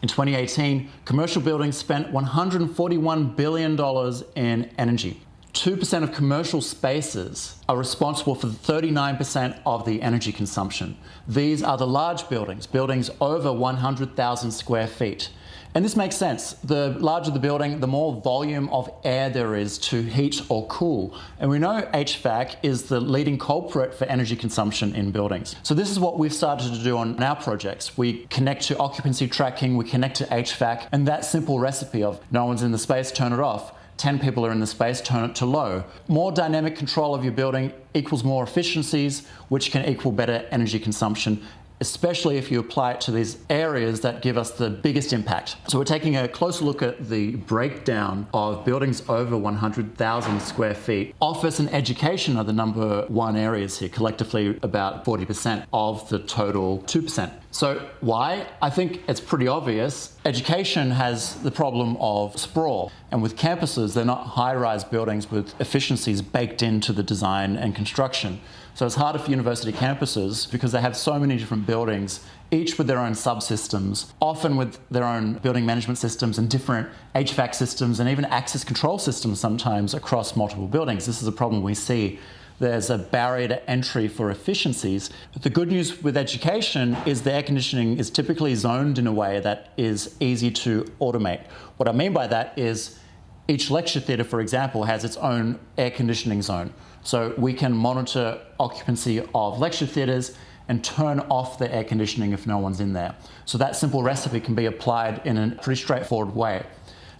In 2018, commercial buildings spent $141 billion in energy. 2% of commercial spaces are responsible for 39% of the energy consumption. These are the large buildings, buildings over 100,000 square feet. And this makes sense. The larger the building, the more volume of air there is to heat or cool. And we know HVAC is the leading culprit for energy consumption in buildings. So this is what we've started to do on our projects. We connect to occupancy tracking, we connect to HVAC, and that simple recipe of no one's in the space, turn it off. 10 people are in the space, turn it to low. More dynamic control of your building equals more efficiencies, which can equal better energy consumption, especially if you apply it to these areas that give us the biggest impact. So we're taking a closer look at the breakdown of buildings over 100,000 square feet. Office and education are the number one areas here, collectively about 40% of the total 2%. So why? I think it's pretty obvious. Education has the problem of sprawl, and with campuses, they're not high-rise buildings with efficiencies baked into the design and construction. So it's harder for university campuses because they have so many different buildings, each with their own subsystems, often with their own building management systems and different HVAC systems and even access control systems sometimes across multiple buildings. This is a problem we see. There's a barrier to entry for efficiencies. But the good news with education is the air conditioning is typically zoned in a way that is easy to automate. What I mean by that is each lecture theatre, for example, has its own air conditioning zone. So we can monitor occupancy of lecture theatres and turn off the air conditioning if no one's in there. So that simple recipe can be applied in a pretty straightforward way.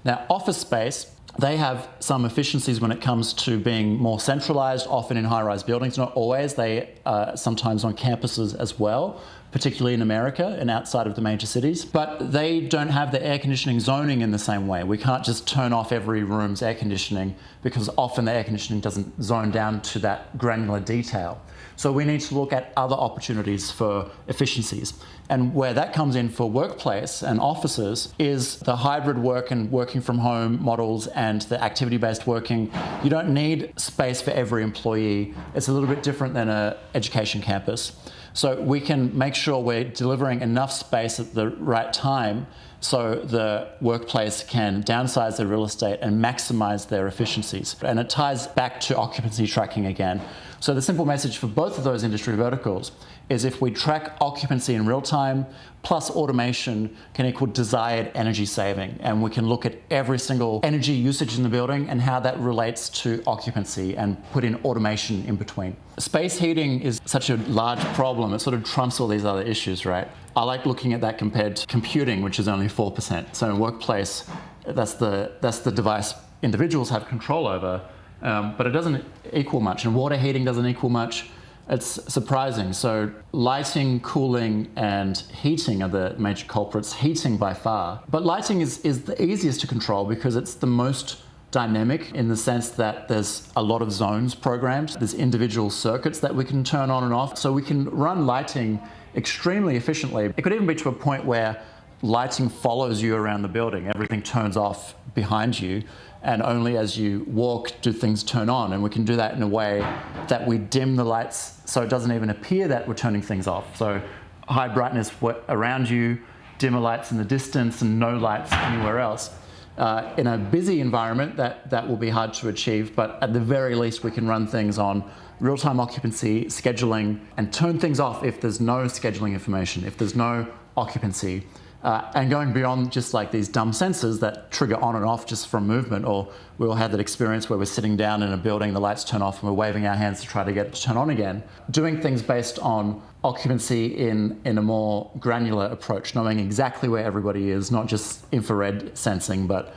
Now, office space, they have some efficiencies when it comes to being more centralized, often in high-rise buildings. Not always, they are sometimes on campuses as well, particularly in America and outside of the major cities. But they don't have the air conditioning zoning in the same way. We can't just turn off every room's air conditioning because often the air conditioning doesn't zone down to that granular detail. So we need to look at other opportunities for efficiencies. And where that comes in for workplace and offices is the hybrid work and working from home models and the activity-based working. You don't need space for every employee. It's a little bit different than an education campus. So we can make sure we're delivering enough space at the right time so the workplace can downsize their real estate and maximize their efficiencies. And it ties back to occupancy tracking again. So the simple message for both of those industry verticals is if we track occupancy in real time, plus automation can equal desired energy saving. And we can look at every single energy usage in the building and how that relates to occupancy and put in automation in between. Space heating is such a large problem. It sort of trumps all these other issues, right? I like looking at that compared to computing, which is only 4%. So in workplace, that's the device individuals have control over, but it doesn't equal much. And water heating doesn't equal much. It's surprising. So lighting, cooling, and heating are the major culprits. Heating by far. But lighting is the easiest to control because it's the most dynamic in the sense that there's a lot of zones programmed. There's individual circuits that we can turn on and off. So we can run lighting extremely efficiently. It could even be to a point where lighting follows you around the building. Everything turns off behind you, and only as you walk do things turn on. And we can do that in a way that we dim the lights so it doesn't even appear that we're turning things off. So high brightness around you, dimmer lights in the distance, and no lights anywhere else. In a busy environment, that will be hard to achieve, but at the very least we can run things on real-time occupancy, scheduling, and turn things off if there's no scheduling information, if there's no occupancy. And going beyond just like these dumb sensors that trigger on and off just from movement, or we all had that experience where we're sitting down in a building, the lights turn off and we're waving our hands to try to get it to turn on again. Doing things based on occupancy in a more granular approach, knowing exactly where everybody is, not just infrared sensing, but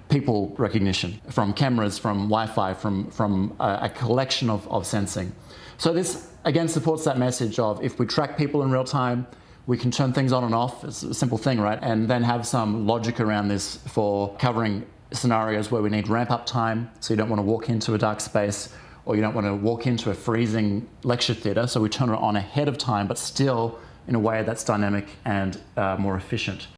people recognition from cameras, from Wi-Fi, from a collection of sensing. So this again supports that message of if we track people in real time, we can turn things on and off. It's a simple thing, right? And then have some logic around this for covering scenarios where we need ramp up time. So you don't want to walk into a dark space, or you don't want to walk into a freezing lecture theatre. So we turn it on ahead of time, but still in a way that's dynamic and more efficient.